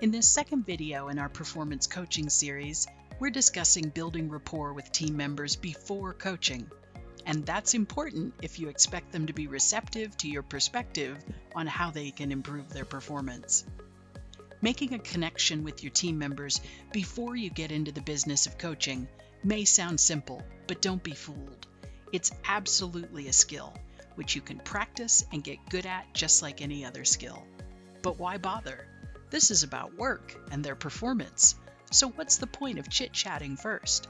In this second video in our performance coaching series, we're discussing building rapport with team members before coaching. And that's important if you expect them to be receptive to your perspective on how they can improve their performance. Making a connection with your team members before you get into the business of coaching may sound simple, but don't be fooled. It's absolutely a skill, which you can practice and get good at just like any other skill. But why bother? This is about work and their performance. So what's the point of chit-chatting first?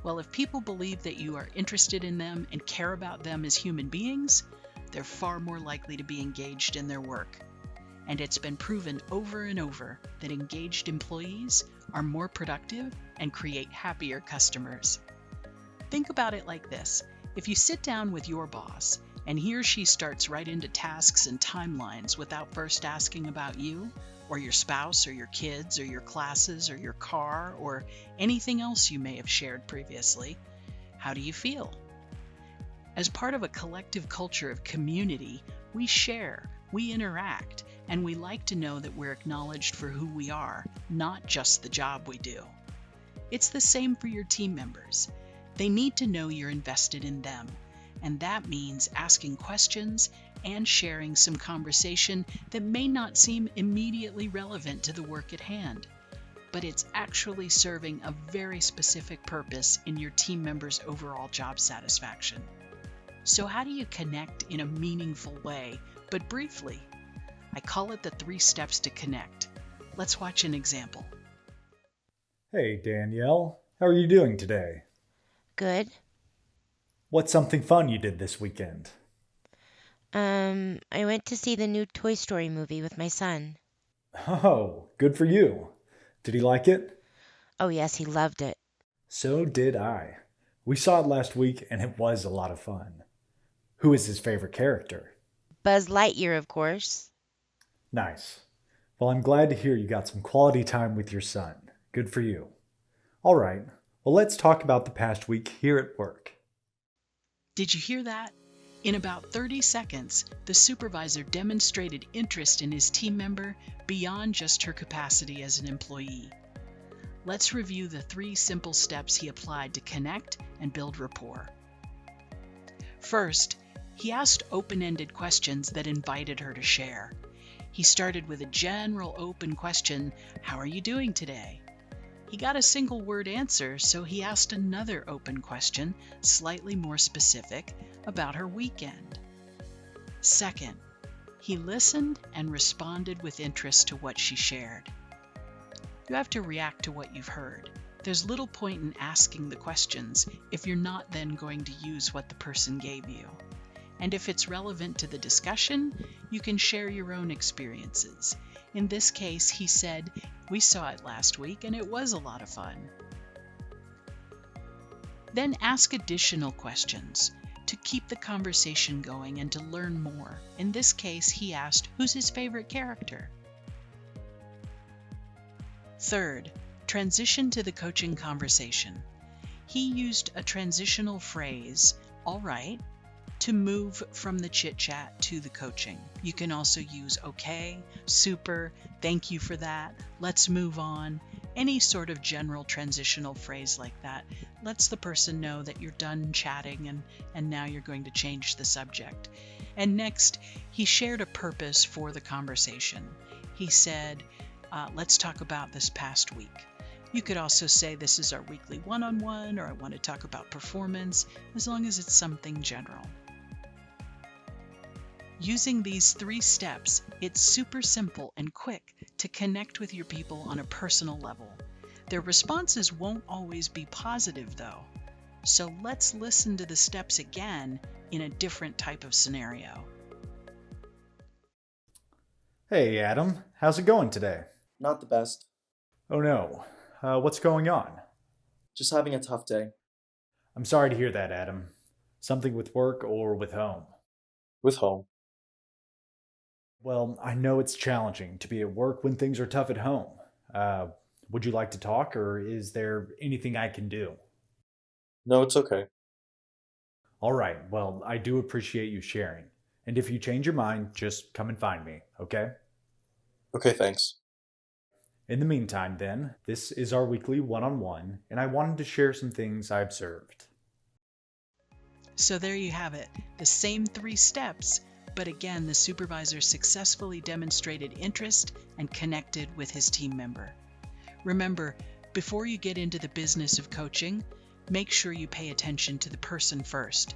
Well, if people believe that you are interested in them and care about them as human beings, they're far more likely to be engaged in their work. And it's been proven over and over that engaged employees are more productive and create happier customers. Think about it like this. If you sit down with your boss and he or she starts right into tasks and timelines without first asking about you, or your spouse, or your kids, or your classes, or your car, or anything else you may have shared previously, how do you feel? As part of a collective culture of community, we share, we interact, and we like to know that we're acknowledged for who we are, not just the job we do. It's the same for your team members. They need to know you're invested in them, and that means asking questions and sharing some conversation that may not seem immediately relevant to the work at hand, but it's actually serving a very specific purpose in your team members' overall job satisfaction. So how do you connect in a meaningful way, but briefly? I call it the 3 steps to connect. Let's watch an example. Hey, Danielle. How are you doing today? Good. What's something fun you did this weekend? I went to see the new Toy Story movie with my son. Oh, good for you. Did he like it? Oh, yes, he loved it. So did I. We saw it last week and it was a lot of fun. Who is his favorite character? Buzz Lightyear, of course. Nice. Well, I'm glad to hear you got some quality time with your son. Good for you. All right. Well, let's talk about the past week here at work. Did you hear that? In about 30 seconds, the supervisor demonstrated interest in his team member beyond just her capacity as an employee. Let's review the 3 simple steps he applied to connect and build rapport. First, he asked open-ended questions that invited her to share. He started with a general open question, "How are you doing today?" He got a single-word answer, so he asked another open question, slightly more specific, about her weekend. Second, he listened and responded with interest to what she shared. You have to react to what you've heard. There's little point in asking the questions if you're not then going to use what the person gave you. And if it's relevant to the discussion, you can share your own experiences. In this case, he said, "We saw it last week and it was a lot of fun." Then ask additional questions to keep the conversation going and to learn more. In this case, he asked, "Who's his favorite character?" Third, transition to the coaching conversation. He used a transitional phrase, "all right," to move from the chit-chat to the coaching. You can also use "okay," "super," "thank you for that," "let's move on." Any sort of general transitional phrase like that lets the person know that you're done chatting and now you're going to change the subject. And next, he shared a purpose for the conversation. He said, "Let's talk about this past week." You could also say, "This is our weekly one-on-one," or "I want to talk about performance," as long as it's something general. Using these 3 steps, it's super simple and quick to connect with your people on a personal level. Their responses won't always be positive, though. So let's listen to the steps again in a different type of scenario. Hey, Adam. How's it going today? Not the best. Oh no. What's going on? Just having a tough day. I'm sorry to hear that, Adam. Something with work or with home? With home. Well, I know it's challenging to be at work when things are tough at home. Would you like to talk, or is there anything I can do? No, it's okay. All right, well, I do appreciate you sharing. And if you change your mind, just come and find me, okay? Okay, thanks. In the meantime, then, this is our weekly one-on-one, and I wanted to share some things I observed. So there you have it, the same 3 steps, but again, the supervisor successfully demonstrated interest and connected with his team member. Remember, before you get into the business of coaching, make sure you pay attention to the person first.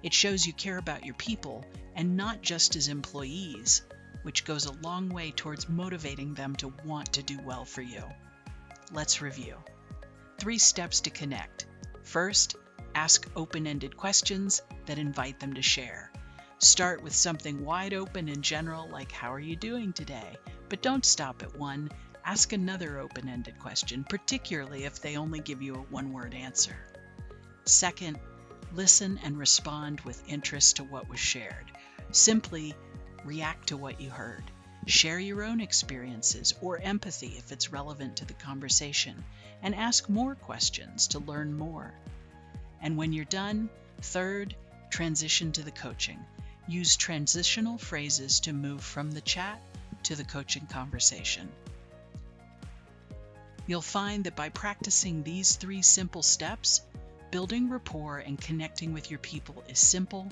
It shows you care about your people and not just as employees, which goes a long way towards motivating them to want to do well for you. Let's review. 3 steps to connect. First, ask open-ended questions that invite them to share. Start with something wide open and general like, how are you doing today? But don't stop at one. Ask another open-ended question, particularly if they only give you a one-word answer. Second, listen and respond with interest to what was shared. Simply react to what you heard. Share your own experiences or empathy if it's relevant to the conversation, and ask more questions to learn more. And when you're done, third, transition to the coaching. Use transitional phrases to move from the chat to the coaching conversation. You'll find that by practicing these 3 simple steps, building rapport and connecting with your people is simple,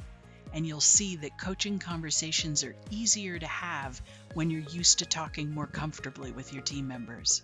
and you'll see that coaching conversations are easier to have when you're used to talking more comfortably with your team members.